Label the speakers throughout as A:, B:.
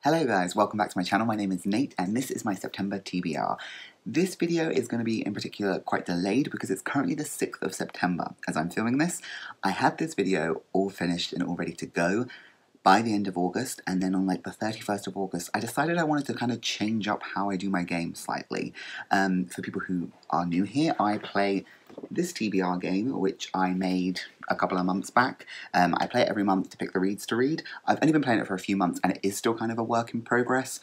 A: Hello guys, welcome back to my channel. My name is Nate and this is my September TBR. This video is going to be in particular quite delayed because it's currently the 6th of September as I'm filming this. I had this video all finished and all ready to go by the end of August, and then on like the 31st of August I decided I wanted to kind of change up how I do my game slightly. For people who are new here, I play this TBR game which I made a couple of months back. I play it every month to pick the reads to read. I've only been playing it for a few months and it is still kind of a work in progress.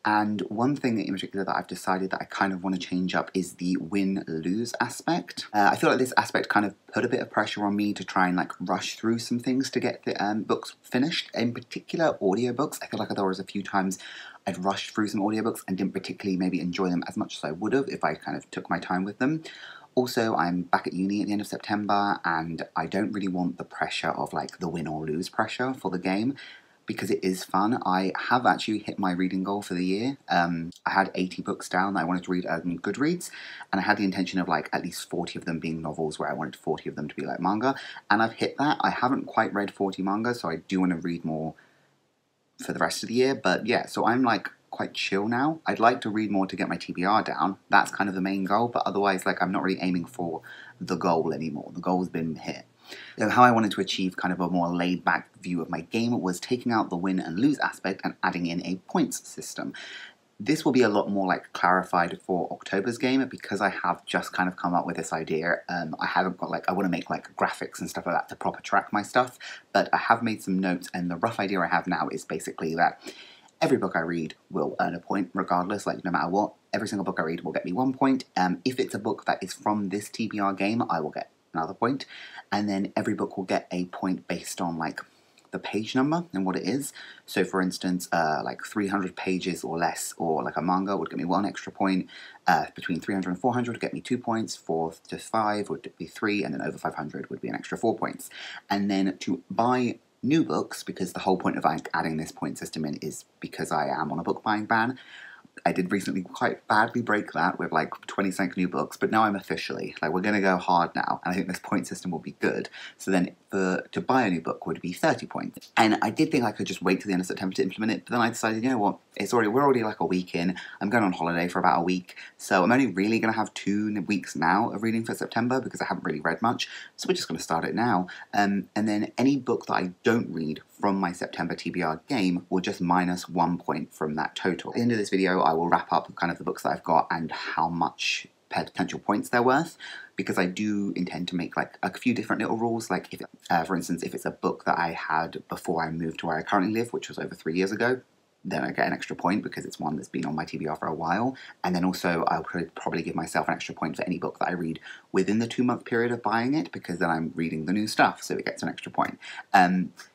A: And one thing in particular that I've decided that I kind of want to change up is the win-lose aspect. I feel like this aspect kind of put a bit of pressure on me to try and like rush through some things to get the books finished. In particular, audiobooks. I feel like there was a few times I'd rushed through some audiobooks and didn't particularly maybe enjoy them as much as I would have if I kind of took my time with them. Also, I'm back at uni at the end of September and I don't really want the pressure of like the win or lose pressure for the game, because it is fun. I have actually hit my reading goal for the year. I had 80 books down that I wanted to read on Goodreads, and I had the intention of like at least 40 of them being novels, where I wanted 40 of them to be like manga, and I've hit that. I haven't quite read 40 manga, so I do want to read more for the rest of the year, but yeah, so I'm like quite chill now. I'd like to read more to get my TBR down. That's kind of the main goal, but otherwise like I'm not really aiming for the goal anymore. The goal's been hit. So how I wanted to achieve kind of a more laid-back view of my game was taking out the win and lose aspect and adding in a points system. This will be a lot more like clarified for October's game because I have just kind of come up with this idea. I haven't got like, I want to make like graphics and stuff like that to proper track my stuff, but I have made some notes, and the rough idea I have now is basically that every book I read will earn a point regardless, like no matter what. Every single book I read will get me 1 point. If it's a book that is from this TBR game, I will get another point, and then every book will get a point based on like the page number and what it is. So for instance, like 300 pages or less, or like a manga would get me 1 extra point. Between 300 and 400 would get me 2 points, 4 to 5 would be 3, and then over 500 would be an extra 4 points. And then to buy new books, because the whole point of like adding this point system in is because I am on a book buying ban. I did recently quite badly break that with like 20 new books, but now I'm officially, like, we're going to go hard now, and I think this point system will be good. So then to buy a new book would be 30 points. And I did think I could just wait till the end of September to implement it, but then I decided, you know what, we're already like a week in, I'm going on holiday for about a week, so I'm only really going to have 2 weeks now of reading for September because I haven't really read much, so we're just going to start it now. And then any book that I don't read from my September TBR game will just minus 1 point from that total. At the end of this video, I will wrap up kind of the books that I've got and how much potential points they're worth, because I do intend to make like a few different little rules. Like if, for instance, if it's a book that I had before I moved to where I currently live, which was over 3 years ago, then I get an extra point because it's one that's been on my TBR for a while. And then also I could probably give myself an extra point for any book that I read within the 2-month period of buying it, because then I'm reading the new stuff, so it gets an extra point.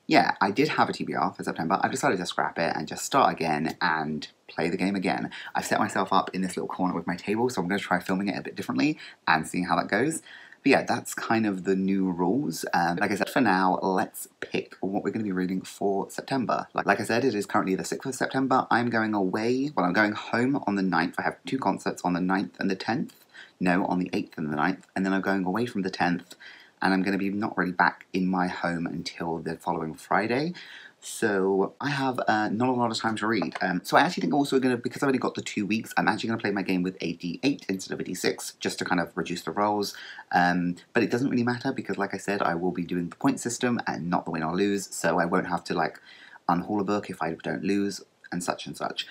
A: Yeah, I did have a TBR for September. I've decided to scrap it and just start again and play the game again. I've set myself up in this little corner with my table, so I'm going to try filming it a bit differently and seeing how that goes. But yeah, that's kind of the new rules. Like I said, for now, let's pick what we're going to be reading for September. Like I said, it is currently the 6th of September. I'm going away, well, I'm going home on the 9th. I have 2 concerts on the 9th and the 10th. No, on the 8th and the 9th. And then I'm going away from the 10th. And I'm going to be not really back in my home until the following Friday. So I have not a lot of time to read. So I actually think I'm also going to, because I've only got the 2 weeks, I'm actually going to play my game with a D8 instead of a D6, just to kind of reduce the rolls. But it doesn't really matter because, like I said, I will be doing the point system and not the win or lose, so I won't have to like unhaul a book if I don't lose and such and such.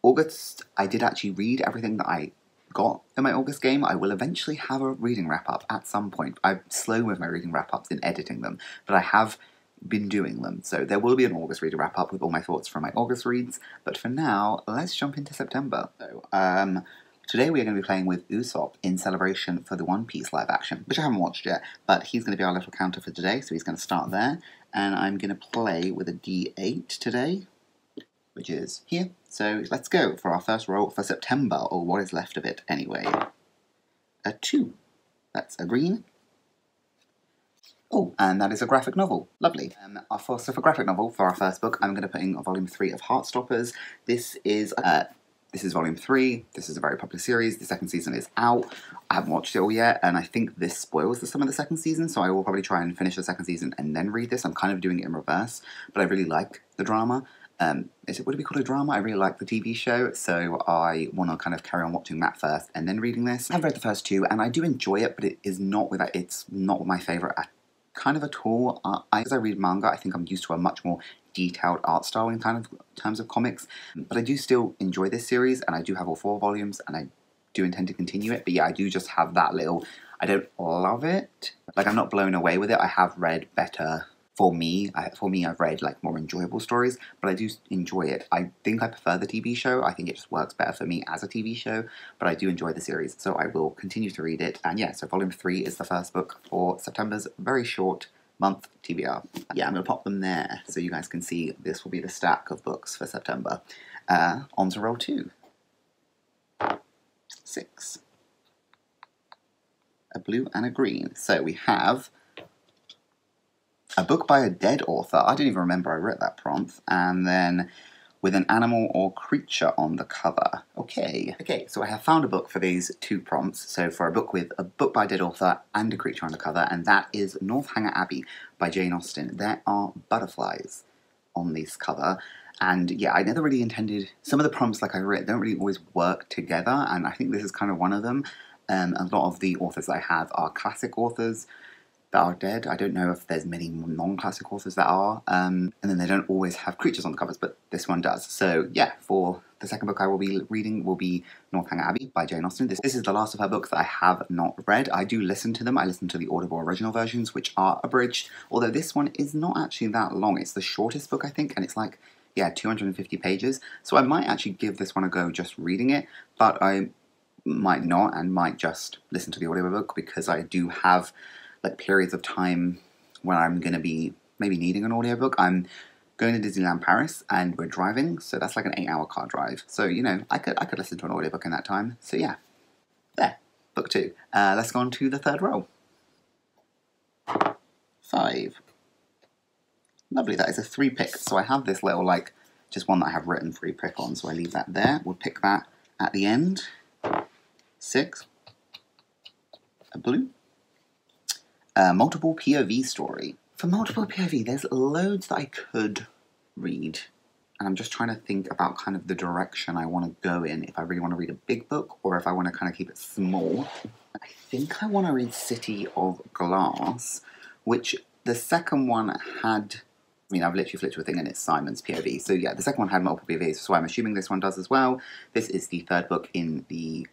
A: August, I did actually read everything that I got in my August game. I will eventually have a reading wrap-up at some point. I'm slow with my reading wrap-ups in editing them, but I have been doing them. So there will be an August reader wrap-up with all my thoughts from my August reads, but for now, let's jump into September. So, today we are going to be playing with Usopp in celebration for the One Piece live action, which I haven't watched yet, but he's going to be our little counter for today, so he's going to start there, and I'm going to play with a D8 today, which is here. So let's go for our first roll for September, or what is left of it anyway. A 2. That's a green. Oh, and that is a graphic novel. Lovely. So for graphic novel, for our first book, I'm going to put in volume 3 of Heartstoppers. This is volume 3. This is a very popular series. The 2nd season is out. I haven't watched it all yet, and I think this spoils some of the 2nd season, so I will probably try and finish the 2nd season and then read this. I'm kind of doing it in reverse, but I really like the drama. would it be called a drama? I really like the TV show, so I want to kind of carry on watching that first and then reading this. I've read the first two, and I do enjoy it, but it's not my favourite kind of at all. As I read manga, I think I'm used to a much more detailed art style in kind of terms of comics, but I do still enjoy this series, and I do have all 4 volumes, and I do intend to continue it. But yeah, I do just have that little, I don't love it. Like, I'm not blown away with it. I have read better. For me, I've read like more enjoyable stories, but I do enjoy it. I think I prefer the TV show. I think it just works better for me as a TV show, but I do enjoy the series, so I will continue to read it. And yeah, so volume 3 is the first book for September's very short month TBR. Yeah, I'm going to pop them there so you guys can see this will be the stack of books for September. On to roll 2. 6. A blue and a green. So we have a book by a dead author. I don't even remember I read that prompt. And then with an animal or creature on the cover. Okay, so I have found a book for these 2 prompts. So for a book with a book by a dead author and a creature on the cover, and that is Northanger Abbey by Jane Austen. There are butterflies on this cover. And yeah, I never really intended, some of the prompts like I read don't really always work together, and I think this is kind of one of them. A lot of the authors I have are classic authors that are dead. I don't know if there's many non-classic authors that are, and then they don't always have creatures on the covers, but this one does. So yeah, for the second book I will be reading will be Northanger Abbey by Jane Austen. This is the last of her books that I have not read. I do listen to them. I listen to the Audible original versions, which are abridged, although this one is not actually that long. It's the shortest book, I think, and it's like, yeah, 250 pages. So I might actually give this one a go just reading it, but I might not, and might just listen to the audiobook, because I do have like periods of time when I'm going to be maybe needing an audiobook. I'm going to Disneyland Paris and we're driving, so that's like an 8-hour car drive. So, you know, I could listen to an audiobook in that time. So yeah, there, book 2. Let's go on to the third roll. 5. Lovely, that is a 3 pick. So I have this little, like, just one that I have written 3 pick on, so I leave that there. We'll pick that at the end. 6. A blue. Multiple POV story. For multiple POV, there's loads that I could read, and I'm just trying to think about kind of the direction I want to go in, if I really want to read a big book or if I want to kind of keep it small. I think I want to read City of Glass, which the second one had, I mean, I've literally flipped to a thing and it's Simon's POV. So yeah, the second one had multiple POVs, so I'm assuming this one does as well. This is the 3rd book in the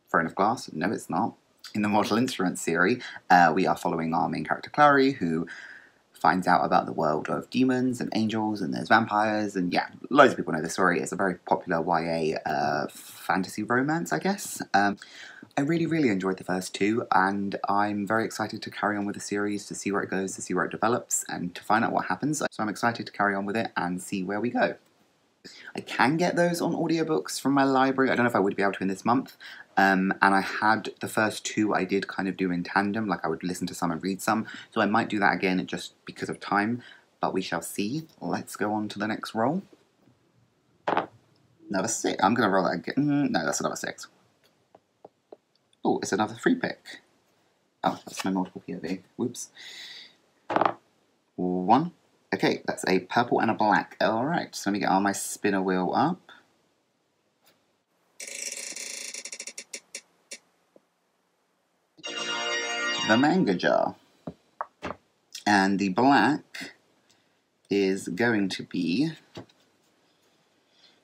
A: Throne of Glass. No, it's not. In the Mortal Instruments series, we are following our main character Clary, who finds out about the world of demons and angels, and there's vampires, and yeah, loads of people know the story. It's a very popular YA fantasy romance, I guess. I really, really enjoyed the first 2, and I'm very excited to carry on with the series, to see where it goes, to see where it develops, and to find out what happens. So I'm excited to carry on with it and see where we go. I can get those on audiobooks from my library. I don't know if I would be able to in this month. And I had the first 2 I did kind of do in tandem, like I would listen to some and read some. So I might do that again just because of time, but we shall see. Let's go on to the next roll. Another 6. I'm going to roll that again. No, that's another 6. Oh, it's another 3 pick. Oh, that's my multiple POV. Whoops. 1. Okay, that's a purple and a black. Alright, so let me get on my spinner wheel up. The manga jar. And the black is going to be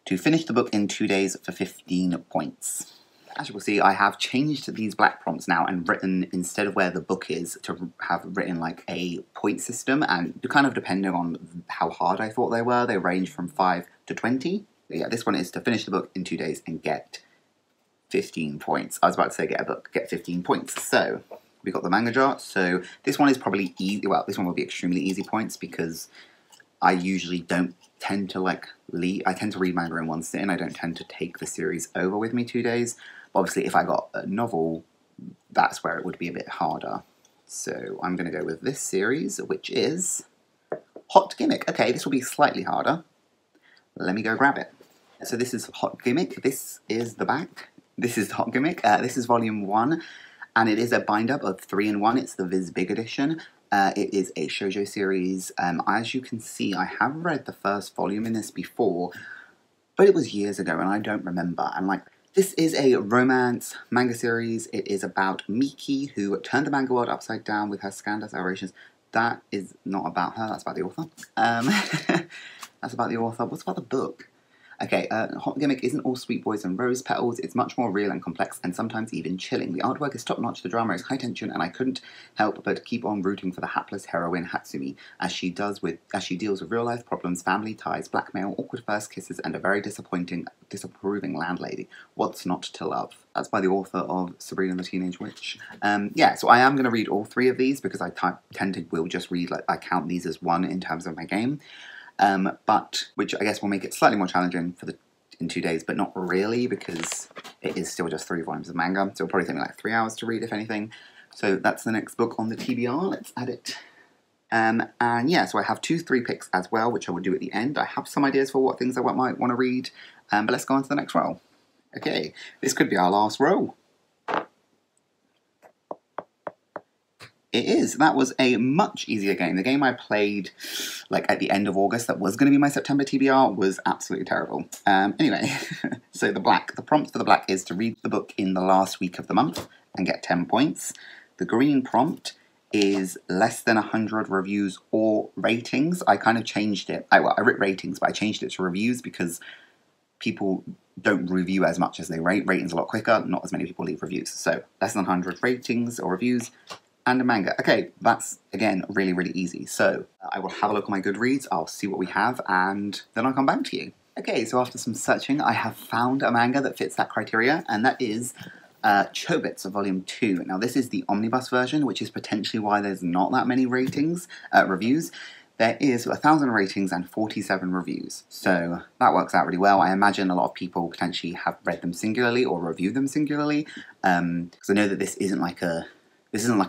A: to finish the book in 2 days for 15 points. As you will see, I have changed these black prompts now and written, instead of where the book is, to have written like a point system, and kind of depending on how hard I thought they were, they range from 5 to 20. But yeah, this one is to finish the book in 2 days and get 15 points. I was about to say get 15 points. So we got the manga jar. So this one is probably easy. Well, this one will be extremely easy points because I usually don't tend to I tend to read manga in one sitting. I don't tend to take the series over with me 2 days. But obviously, if I got a novel, that's where it would be a bit harder. So I'm going to go with this series, which is Hot Gimmick. Okay, this will be slightly harder. Let me go grab it. So this is Hot Gimmick. This is the back. This is Hot Gimmick. This is volume 1, and it is a bind-up of 3-in-1. It's the Viz Big edition. It is a shoujo series. As you can see, I have read the first volume in this before, but it was years ago and I don't remember. And like, this is a romance manga series. It is about Miki, who turned the manga world upside down with her scandalous aberrations. That is not about her, that's about the author. That's about the author. What's about the book? Okay, Hot Gimmick isn't all sweet boys and rose petals. It's much more real and complex and sometimes even chilling. The artwork is top-notch, the drama is high tension, and I couldn't help but keep on rooting for the hapless heroine Hatsumi as she deals with real-life problems, family ties, blackmail, awkward first kisses, and a very disapproving landlady. What's not to love? That's by the author of Sabrina the Teenage Witch. Yeah, so I am going to read all 3 of these because I tend to will just read, like, I count these as one in terms of my game. But which I guess will make it slightly more challenging in 2 days, but not really because it is still just 3 volumes of manga, so it'll probably take me like 3 hours to read if anything. So that's the next book on the TBR. Let's add it. And yeah, so I have 2 3 picks as well, which I will do at the end. I have some ideas for what things I might want to read, but let's go on to the next roll. Okay, this could be our last roll. It is. That was a much easier game. The game I played like at the end of August that was going to be my September TBR was absolutely terrible. Anyway, so the prompt for the black is to read the book in the last week of the month and get 10 points. The green prompt is less than 100 reviews or ratings. I kind of changed it. I wrote ratings, but I changed it to reviews because people don't review as much as they rate. Ratings a lot quicker. Not as many people leave reviews. So less than 100 ratings or reviews. And a manga. Okay, that's, again, really, really easy. So, I will have a look at my Goodreads, I'll see what we have, and then I'll come back to you. Okay, so after some searching, I have found a manga that fits that criteria, and that is Chobits Volume 2. Now, this is the omnibus version, which is potentially why there's not that many reviews. There is 1,000 ratings and 47 reviews, so that works out really well. I imagine a lot of people potentially have read them singularly or reviewed them singularly, because I know that this isn't like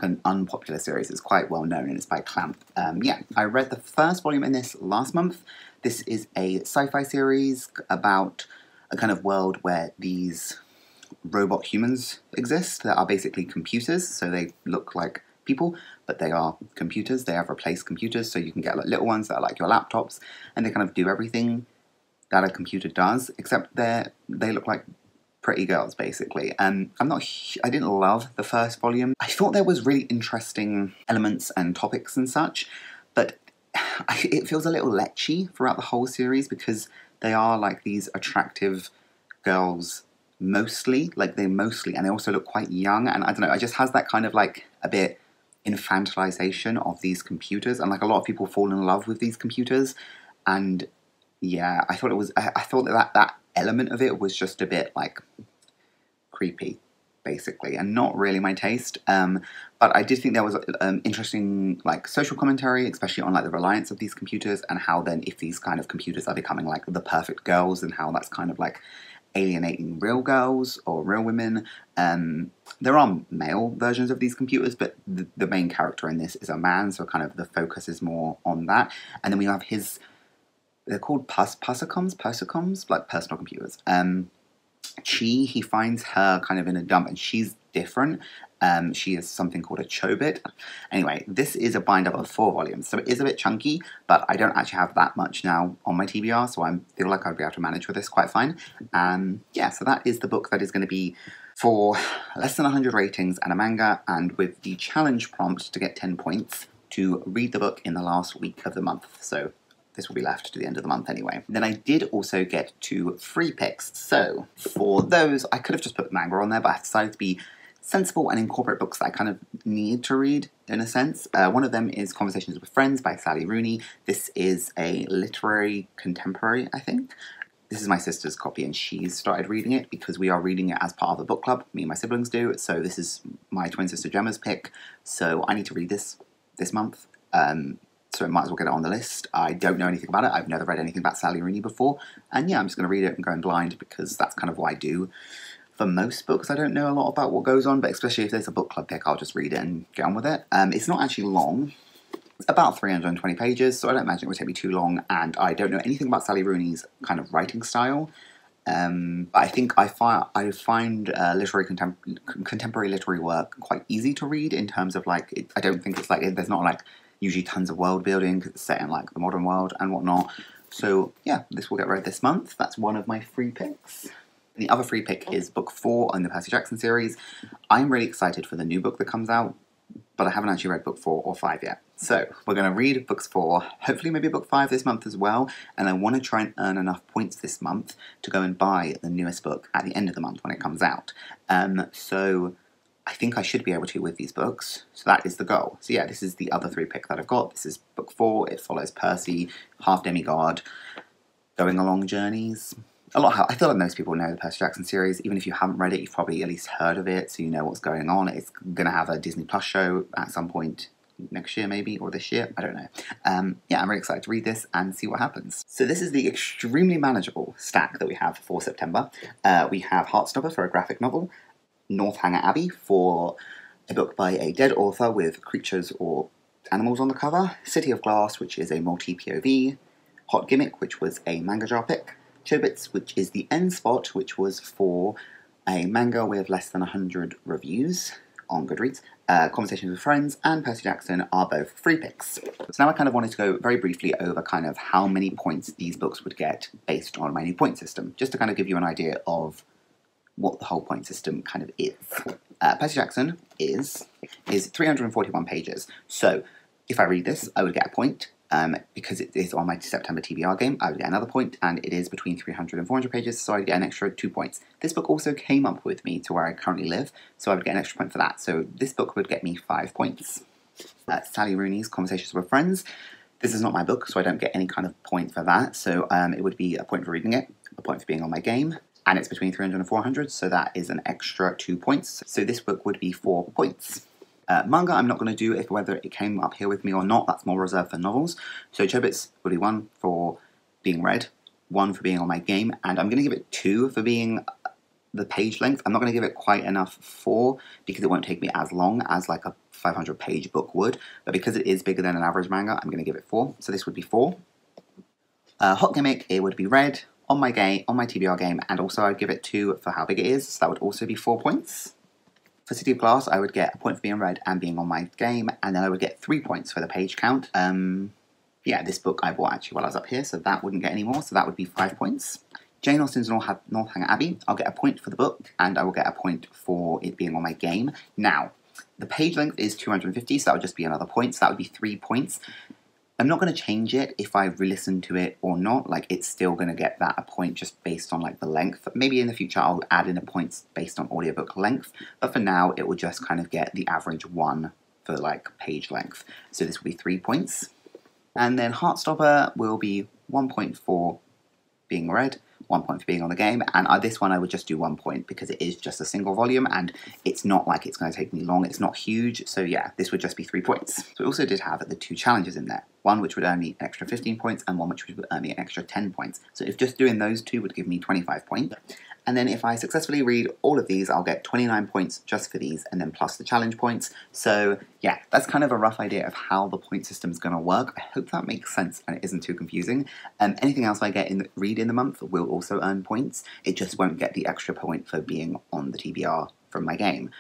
A: an unpopular series. It's quite well known and it's by Clamp. Yeah, I read the first volume in this last month. This is a sci-fi series about a kind of world where these robot humans exist that are basically computers. So they look like people, but they are computers. They have replaced computers. So you can get like little ones that are like your laptops and they kind of do everything that a computer does, except they look like pretty girls, basically. I didn't love the first volume. I thought there was really interesting elements and topics and such, but it feels a little lechy throughout the whole series because they are like these attractive girls mostly, and they also look quite young, and I don't know, it just has that kind of like a bit infantilization of these computers, and like a lot of people fall in love with these computers, and yeah, I thought that element of it was just a bit like creepy, basically, and not really my taste. But I did think there was interesting like social commentary, especially on like the reliance of these computers and how then if these kind of computers are becoming like the perfect girls and how that's kind of like alienating real girls or real women. There are male versions of these computers, but the main character in this is a man, so kind of the focus is more on that. And then we have they're called persocoms, like personal computers. He finds her kind of in a dump, and she's different. She is something called a Chobit. Anyway, this is a bind up of 4 volumes, so it is a bit chunky, but I don't actually have that much now on my TBR, so I feel like I'd be able to manage with this quite fine. Yeah, so that is the book that is going to be for less than 100 ratings and a manga, and with the challenge prompt to get 10 points to read the book in the last week of the month. So this will be left to the end of the month anyway. Then I did also get 2 free picks. So for those, I could have just put manga on there, but I decided to be sensible and incorporate books that I kind of need to read, in a sense. One of them is Conversations with Friends by Sally Rooney. This is a literary contemporary, I think. This is my sister's copy, and she's started reading it because we are reading it as part of a book club. Me and my siblings do. So this is my twin sister Gemma's pick. So I need to read this month. So I might as well get it on the list. I don't know anything about it. I've never read anything about Sally Rooney before. And yeah, I'm just going to read it and go in blind because that's kind of what I do. For most books, I don't know a lot about what goes on, but especially if there's a book club pick, I'll just read it and get on with it. It's not actually long. It's about 320 pages, so I don't imagine it would take me too long, and I don't know anything about Sally Rooney's kind of writing style. But I think I find contemporary literary work quite easy to read in terms of like I don't think it's like there's not like usually tons of world building because it's set in like the modern world and whatnot. So yeah, this will get read this month. That's one of my free picks. The other free pick is book 4 in the Percy Jackson series. I'm really excited for the new book that comes out, but I haven't actually read book 4 or 5 yet. So we're going to read books 4, hopefully maybe book 5 this month as well, and I want to try and earn enough points this month to go and buy the newest book at the end of the month when it comes out. So I think I should be able to with these books, so that is the goal. So yeah, this is the other 3 pick that I've got. This is book 4, it follows Percy, half demigod, going along journeys. I feel like most people know the Percy Jackson series. Even if you haven't read it, you've probably at least heard of it, so you know what's going on. It's going to have a Disney Plus show at some point next year, maybe, or this year. I don't know. Yeah, I'm really excited to read this and see what happens. So this is the extremely manageable stack that we have for September. We have Heartstopper for a graphic novel, Northanger Abbey for a book by a dead author with creatures or animals on the cover, City of Glass, which is a multi-POV, Hot Gimmick, which was a manga jar pick, Chobits, which is the end spot, which was for a manga with less than 100 reviews on Goodreads, Conversations with Friends, and Percy Jackson are both free picks. So now I kind of wanted to go very briefly over kind of how many points these books would get based on my new point system, just to kind of give you an idea of what the whole point system kind of is. Percy Jackson is 341 pages, so if I read this, I would get a point. Because it is on my September TBR game, I would get another point, and it is between 300 and 400 pages, so I'd get an extra 2 points. This book also came up with me to where I currently live, so I would get an extra point for that. So this book would get me 5 points. Sally Rooney's Conversations with Friends. This is not my book, so I don't get any kind of point for that. So it would be a point for reading it, a point for being on my game, and it's between 300 and 400, so that is an extra 2 points. So this book would be 4 points. Manga, I'm not going to do if whether it came up here with me or not. That's more reserved for novels. So Chobits would be 1 for being read, 1 for being on my game, and I'm going to give it 2 for being the page length. I'm not going to give it quite enough 4 because it won't take me as long as like a 500-page book would. But because it is bigger than an average manga, I'm going to give it 4. So this would be 4. Hot Gimmick, it would be read on my game, on my TBR game, and also I'd give it 2 for how big it is. So that would also be 4 points. For City of Glass, I would get a point for being read and being on my game, and then I would get 3 points for the page count. Yeah, this book I bought actually while I was up here, so that wouldn't get any more, so that would be 5 points. Jane Austen's Northanger Abbey, I'll get a point for the book, and I will get a point for it being on my game. Now, the page length is 250, so that would just be another point, so that would be 3 points. I'm not going to change it if I re-listen to it or not. Like, it's still going to get that a point just based on, like, the length. Maybe in the future I'll add in a points based on audiobook length. But for now, it will just kind of get the average 1 for, like, page length. So this will be 3 points. And then Heartstopper will be 1 point for being read, 1 point for being on the game, and this one I would just do 1 point because it is just a single volume and it's not like it's going to take me long, it's not huge, so yeah, this would just be 3 points. So we also did have the 2 challenges in there, one which would earn me an extra 15 points and one which would earn me an extra 10 points. So if just doing those 2 would give me 25 points. And then if I successfully read all of these, I'll get 29 points just for these, and then plus the challenge points. So yeah, that's kind of a rough idea of how the point system is going to work. I hope that makes sense and it isn't too confusing. Anything else I get read in the month will also earn points. It just won't get the extra point for being on the TBR from my game.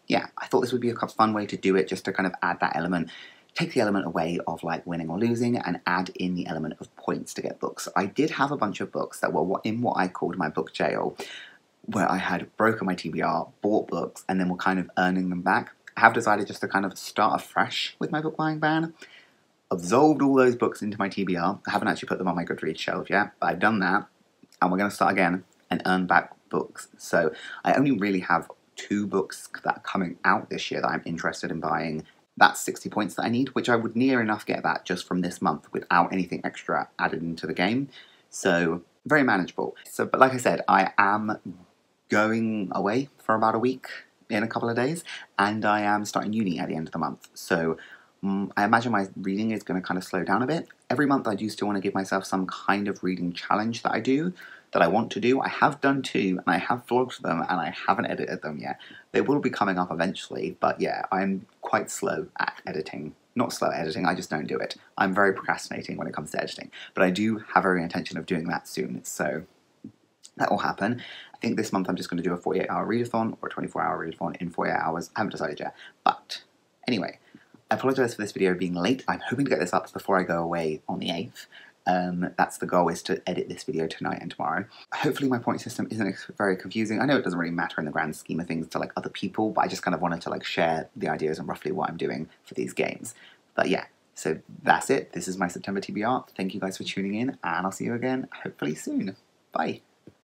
A: Yeah, I thought this would be a fun way to do it, just to kind of add that element. Take the element away of like winning or losing and add in the element of points to get books. I did have a bunch of books that were in what I called my book jail, where I had broken my TBR, bought books, and then were kind of earning them back. I have decided just to kind of start afresh with my book buying ban. Absolved all those books into my TBR. I haven't actually put them on my Goodreads shelf yet, but I've done that, and we're going to start again and earn back books. So I only really have 2 books that are coming out this year that I'm interested in buying. That's 60 points that I need, which I would near enough get that just from this month without anything extra added into the game. So, very manageable. So, but like I said, I am going away for about a week in a couple of days, and I am starting uni at the end of the month. So, I imagine my reading is going to kind of slow down a bit. Every month I do still want to give myself some kind of reading challenge that I want to do. I have done 2, and I have vlogged them, and I haven't edited them yet. They will be coming up eventually, but yeah, I'm quite slow at editing. Not slow at editing, I just don't do it. I'm very procrastinating when it comes to editing, but I do have every intention of doing that soon, so That will happen. I think this month I'm just going to do a 48-hour readathon or a 24-hour readathon in 48 hours. I haven't decided yet. But anyway, I apologise for this video being late. I'm hoping to get this up before I go away on the 8th. That's the goal, is to edit this video tonight and tomorrow. Hopefully my point system isn't very confusing. I know it doesn't really matter in the grand scheme of things to like other people, but I just kind of wanted to like share the ideas and roughly what I'm doing for these games. But yeah, so that's it. This is my September TBR. Thank you guys for tuning in, and I'll see you again hopefully soon. Bye.